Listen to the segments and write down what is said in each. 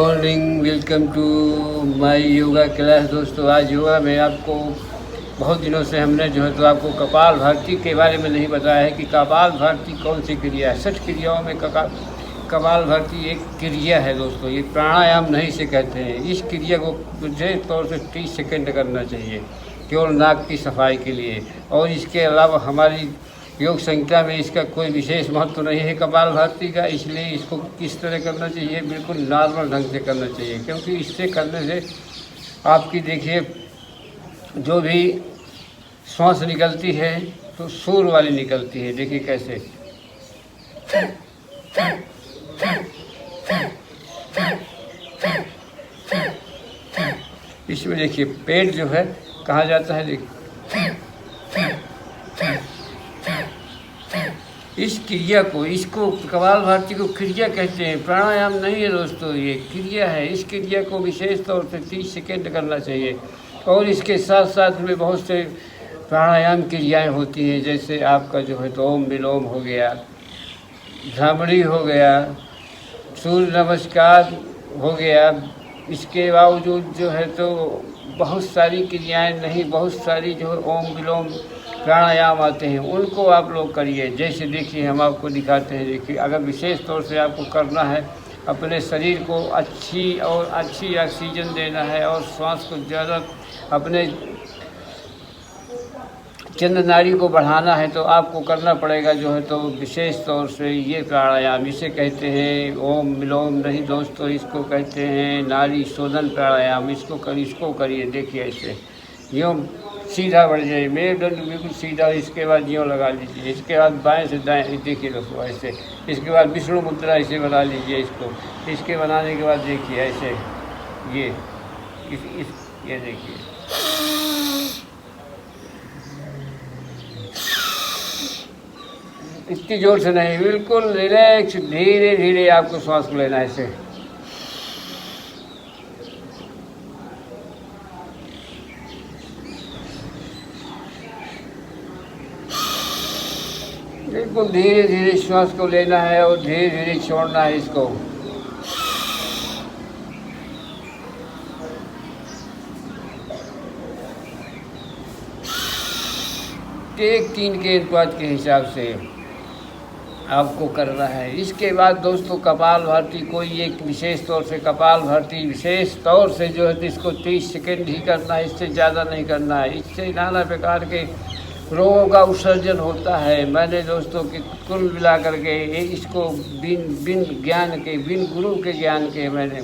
Morning, welcome to my yoga class. दोस्तों, आज योगा में आपको बहुत दिनों से हमने जो है तो आपको कपाल भारती के बारे में नहीं बताया है कि कपाल भारती कौन सी क्रिया है। 6 क्रियाओं में कपाल भारती एक क्रिया है। दोस्तों, ये प्राणायाम नहीं से कहते हैं। इस क्रिया को विशेष तौर से 30 सेकेंड करना चाहिए, केवल नाक की सफाई के लिए। और इसके अलावा हमारी योग संख्या में इसका कोई विशेष महत्व तो नहीं है कपाल भारती का, इसलिए इसको किस तरह करना चाहिए, बिल्कुल नॉर्मल ढंग से करना चाहिए। क्योंकि इससे करने से आपकी देखिए जो भी श्वास निकलती है तो सुर वाली निकलती है। देखिए कैसे, इसमें देखिए पेट जो है कहाँ जाता है। देखिए इस क्रिया को, इसको कपाल भारती को क्रिया कहते हैं, प्राणायाम नहीं है दोस्तों, ये क्रिया है। इस क्रिया को विशेष तौर से 30 सेकेंड करना चाहिए। और इसके साथ साथ में बहुत से प्राणायाम क्रियाएं होती हैं, जैसे आपका जो है तो ओम विलोम हो गया, भ्रामरी हो गया, सूर्य नमस्कार हो गया। इसके बावजूद जो है तो बहुत सारी क्रियाएं नहीं, बहुत सारी जो है ओम विलोम प्राणायाम आते हैं, उनको आप लोग करिए। जैसे देखिए हम आपको दिखाते हैं। देखिए, अगर विशेष तौर से आपको करना है, अपने शरीर को अच्छी ऑक्सीजन देना है और श्वास को ज़्यादा अपने चंद्र नाड़ी को बढ़ाना है, तो आपको करना पड़ेगा जो है तो विशेष तौर से ये प्राणायाम। इसे कहते हैं ओम विलोम नहीं दोस्तों, इसको कहते हैं नाड़ी शोधन प्राणायाम। इसको करिए। देखिए ऐसे यूँ सीधा बढ़ जाइए, मेरुदंड बिल्कुल सीधा। इसके बाद यूँ लगा लीजिए, इसके बाद बाएं से दाएं, देखिए दोस्तों ऐसे। इसके बाद विष्णु मुद्रा ऐसे बना लीजिए इसको। इसके बनाने के बाद देखिए ऐसे ये देखिए इतनी जोर से नहीं, बिल्कुल रिलैक्स, धीरे धीरे आपको सांस को लेना है ऐसे। बिल्कुल धीरे धीरे श्वास को लेना है और धीरे धीरे छोड़ना है इसको। एक 3 के अनुपात के हिसाब से आपको करना है। इसके बाद दोस्तों कपाल भारती कोई एक विशेष तौर से कपाल भारती विशेष तौर से जो है तो इसको 30 सेकेंड ही करना है, इससे ज़्यादा नहीं करना है। इससे नाना प्रकार के रोगों का उत्सर्जन होता है। मैंने दोस्तों कि कुल मिला करके इसको बिन ज्ञान के, बिन गुरु के ज्ञान के मैंने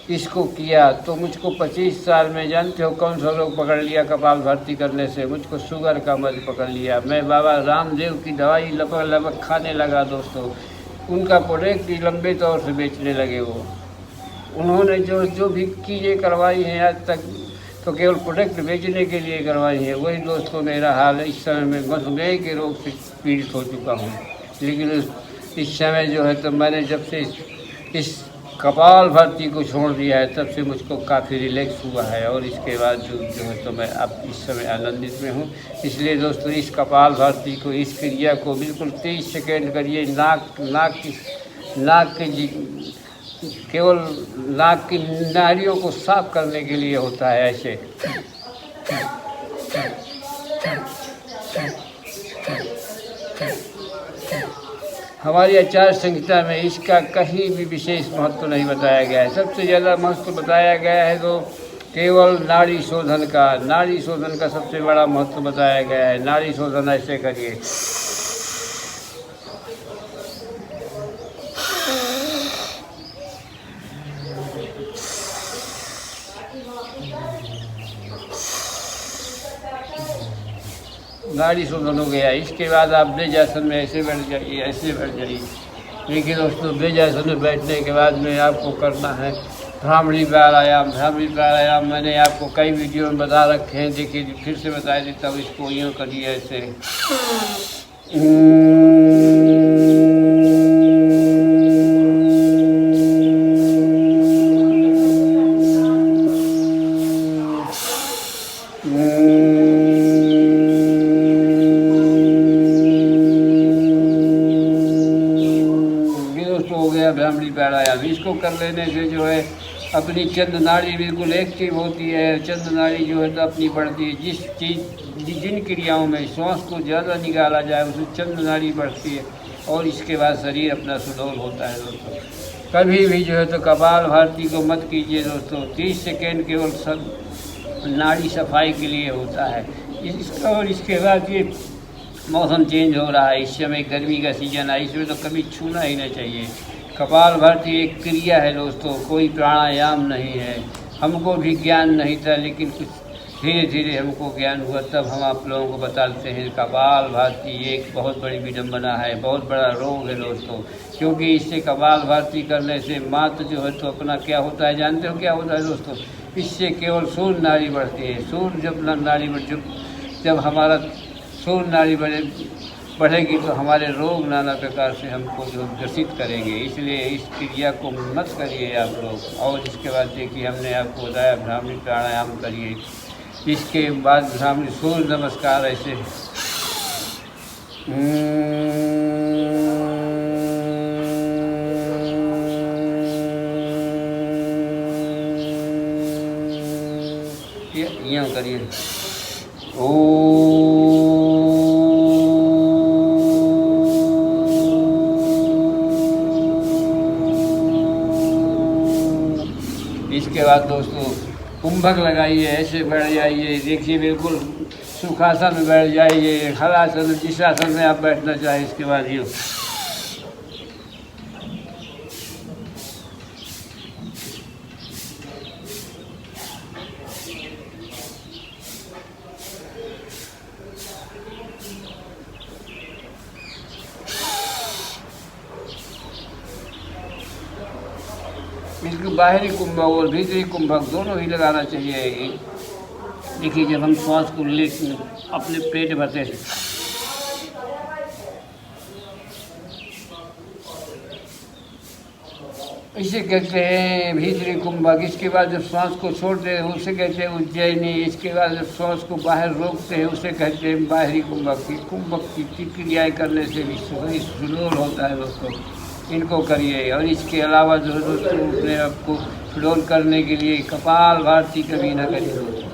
इसको किया, तो मुझको 25 साल में जानते हो कौन सा रोग पकड़ लिया कपाल भारती करने से। मुझको शुगर का मर्ज पकड़ लिया। मैं बाबा रामदेव की दवाई लगभग खाने लगा दोस्तों। उनका प्रोडक्ट भी लंबे तौर से बेचने लगे वो। उन्होंने जो भी चीज़ें करवाई हैं आज तक तो केवल प्रोडक्ट बेचने के लिए करवाई है। वही दोस्तों मेरा हाल है। इस समय मैं मधुमेह के रोग से पीड़ित हो चुका हूँ, लेकिन इस समय जो है तो मैंने जब से इस कपाल भारती को छोड़ दिया है तब से मुझको काफ़ी रिलैक्स हुआ है। और इसके बाद जो है तो मैं अब इस समय आनंदित में हूँ। इसलिए दोस्तों इस कपाल भारती को, इस क्रिया को बिल्कुल 30 सेकेंड करिए। केवल नाक की नाड़ियों को साफ करने के लिए होता है ऐसे। हमारी आचार संहिता में इसका कहीं भी विशेष महत्व नहीं बताया गया है। सबसे ज़्यादा महत्व बताया गया है तो केवल नाड़ी शोधन का सबसे बड़ा महत्व बताया गया है। नाड़ी शोधन ऐसे करिए। नाड़ी शोधन हो गया। इसके बाद आप ब्रिजासन में ऐसे बैठ जाइए। देखिए दोस्तों, ब्रिजासन में बैठने के बाद में आपको करना है भ्रामरी प्राणायाम मैंने आपको कई वीडियो में बता रखे हैं। देखिए फिर से बता देता हूँ। इसको यूँ करिए ऐसे। भ्रामरी प्राणायाम, इसको कर लेने से जो है अपनी चंद नाड़ी बिल्कुल एक्टिव होती है। चंद नाड़ी जो है तो अपनी बढ़ती है। जिस चीज़ जिन क्रियाओं में श्वास को ज़्यादा निकाला जाए उसमें चंद नाड़ी बढ़ती है और इसके बाद शरीर अपना सुडौल होता है। दोस्तों कभी भी जो है तो कपाल भारती को मत कीजिए दोस्तों। 30 सेकेंड केवल सब नाड़ी सफाई के लिए होता है। और इसके बाद ये मौसम चेंज हो रहा है, इस समय गर्मी का सीजन है, इसमें तो कभी छूना ही नहीं चाहिए। कपाल भारती एक क्रिया है दोस्तों, कोई प्राणायाम नहीं है। हमको भी ज्ञान नहीं था, लेकिन कुछ धीरे धीरे हमको ज्ञान हुआ, तब हम आप लोगों को बताते हैं। कपाल भारती एक बहुत बड़ी विडम्बना है, बहुत बड़ा रोग है दोस्तों। क्योंकि इससे कपाल भारती करने से मात्र जो है तो अपना क्या होता है, जानते हो क्या होता है दोस्तों? इससे केवल सूर्य नाड़ी बढ़ती है। सूर्य जब नाड़ी जब हमारा सूर्य नाड़ी बढ़ेगी तो हमारे रोग नाना प्रकार से हमको जो ग्रसित करेंगे। इसलिए इस क्रिया को मत करिए आप लोग। और इसके बाद देखिए हमने आपको बताया भ्रामरी प्राणायाम करिए। इसके बाद भ्रामरी सूर्य नमस्कार ऐसे यूँ करिए। इसके बाद दोस्तों कुंभक लगाइए, ऐसे बैठ जाइए। देखिए बिल्कुल सुखासन में बैठ जाइए, हलासन जिस आसन में आप बैठना चाहें। इसके बाद ये बिल्कुल बाहरी कुंभक और भीतरी कुंभक दोनों ही लगाना चाहिए। देखिए जब हम श्वास को ले अपने पेट भरते इसे कहते हैं भीतरी कुंभक। इसके बाद जब श्वास को छोड़ते हैं उसे कहते हैं उज्जैनी। इसके बाद जब श्वास को बाहर रोकते हैं उसे कहते हैं बाहरी कुंभक। कुंभक की क्रियाएँ करने से भी सुडौल होता है दोस्तों, इनको करिए। और इसके अलावा जो है दोस्तों अपने आप को सुडौल करने के लिए कपाल भारती कभी ना करिए दोस्तों।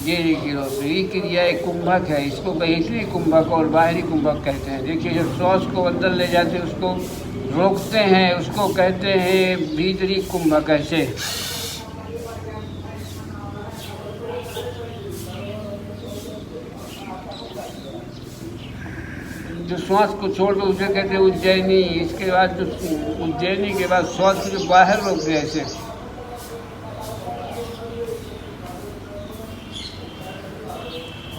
ये देखिए दोस्तों ये क्रिया एक कुंभक है। इसको भीतरी कुंभक और बाहरी कुंभक कहते हैं। देखिए जब श्वास को अंदर ले जाते हैं उसको रोकते हैं, उसको कहते हैं भीतरी कुंभक। ऐसे जो श्वास को छोड़ दो उसे कहते हैं उज्जैनी। इसके बाद जो उज्जैनी के बाद श्वास को जो बाहर रोक दे ऐसे,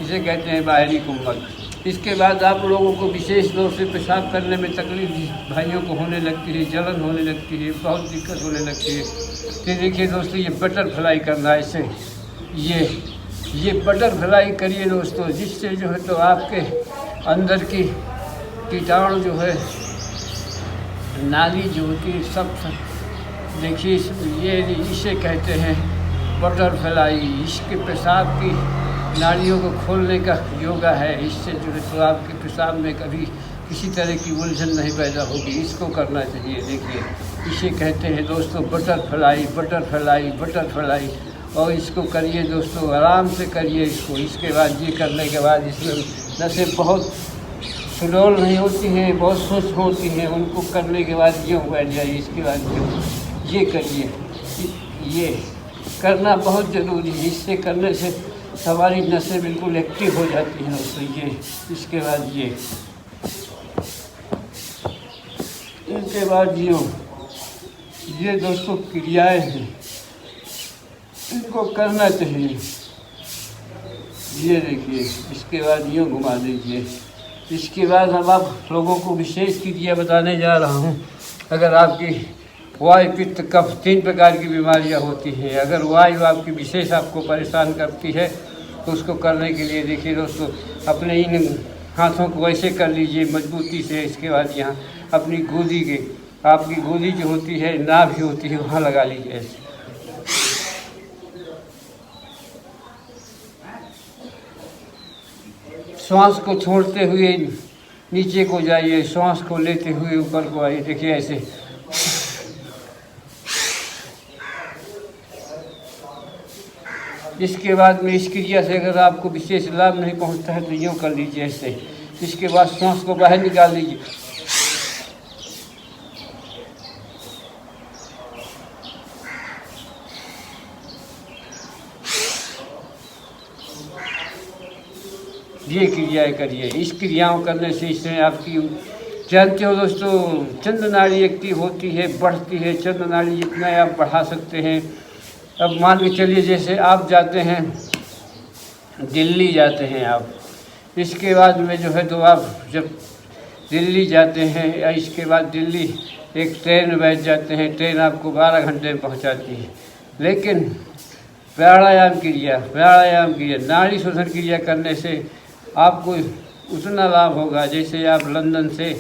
इसे कहते हैं बाहरी कुंभक। इसके बाद आप लोगों को विशेष रूप से पेशाब करने में तकलीफ भाइयों को होने लगती है, जलन होने लगती है, बहुत दिक्कत होने लगती है। तो देखिए दोस्तों ये बटरफ्लाई करना है ऐसे, ये बटरफ्लाई करिए दोस्तों, जिससे जो है तो आपके अंदर की कीटाणु जो है नाली जो होती है सब देखिए ये इसे कहते हैं बटरफ्लाई। इसके पेशाब की नालियों को खोलने का योगा है। इससे जो है तो आपके पेशाब में कभी किसी तरह की उलझन नहीं पैदा होगी। इसको करना चाहिए। देखिए इसे कहते हैं दोस्तों बटरफ्लाई। और इसको करिए दोस्तों, आराम से करिए इसको। इसके बाद ये करने के बाद इसमें नसें बहुत सुडौल नहीं होती हैं, बहुत सुस्त होती हैं, उनको करने के बाद यूँ बैठ जाइए। इसके बाद ये करिए, ये करना बहुत ज़रूरी है। इससे करने से हमारी नसें बिल्कुल एक्टिव हो जाती हैं दोस्तों। ये इसके बाद इनके बाद ये दोस्तों क्रियाएं हैं, इनको करना चाहिए। ये देखिए इसके बाद यूँ घुमा दीजिए। इसके बाद अब आप लोगों को विशेष क्रिया बताने जा रहा हूँ। अगर आपकी वायु पित्त कफ 3 प्रकार की बीमारियाँ होती हैं, अगर वायु आपकी विशेष आपको परेशान करती है तो उसको करने के लिए देखिए दोस्तों अपने इन हाथों को ऐसे कर लीजिए मजबूती से। इसके बाद यहाँ अपनी गोदी के आपकी गोदी जो होती है नाभि होती है वहाँ लगा लीजिए ऐसे। श्वास को छोड़ते हुए नीचे को जाइए, श्वास को लेते हुए ऊपर को आइए। देखिए ऐसे। इसके बाद में इस क्रिया से अगर आपको विशेष लाभ नहीं पहुंचता है तो यूँ कर लीजिए ऐसे। इसके बाद श्वास को बाहर निकाल लीजिए। ये क्रियाएँ करिए। इस क्रियाओं करने से इसमें आपकी, जानते हो दोस्तों, चंद्र नाड़ी एक्टिव होती है, बढ़ती है। चंद्र नाड़ी जितना आप बढ़ा सकते हैं। अब मान के चलिए जैसे आप जाते हैं दिल्ली, जाते हैं आप, इसके बाद में जो है तो आप जब दिल्ली जाते हैं या इसके बाद दिल्ली एक ट्रेन में बैठ जाते हैं, ट्रेन आपको 12 घंटे में पहुंचाती है। लेकिन प्राणायाम क्रिया, नाड़ी शोधन क्रिया करने से आपको उतना लाभ होगा जैसे आप लंदन से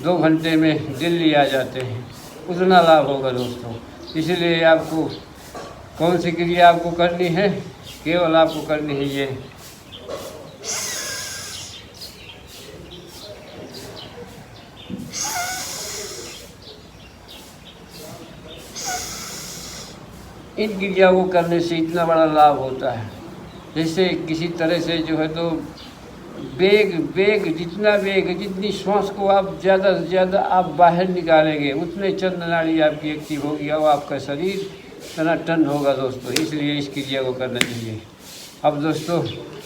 2 घंटे में दिल्ली आ जाते हैं, उतना लाभ होगा दोस्तों। इसलिए आपको कौन सी क्रिया आपको करनी है, केवल आपको करनी है ये। इन क्रियाओं को करने से इतना बड़ा लाभ होता है, जैसे किसी तरह से जो है तो जितनी श्वास को आप ज़्यादा से ज़्यादा आप बाहर निकालेंगे उतने चंद्र नाड़ी आपकी एक्टिव होगी और आपका शरीर टनाटन होगा दोस्तों। इसलिए इस क्रिया को करना चाहिए। अब दोस्तों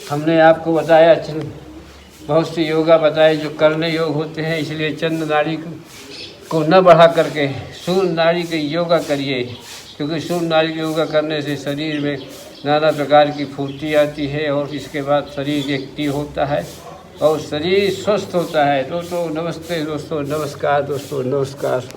हमने आपको बताया, बहुत से योगा बताए जो करने योग होते हैं, इसलिए चंद्र नाड़ी को न बढ़ा करके सूर्य नाड़ी के योगा करिए, क्योंकि सूर्य नाड़ी के योगा करने से शरीर में नाना प्रकार की फुर्ती आती है और इसके बाद शरीर एक्टिव होता है और शरीर स्वस्थ होता है। दोस्तों नमस्ते, दोस्तों नमस्कार, दोस्तों नमस्कार।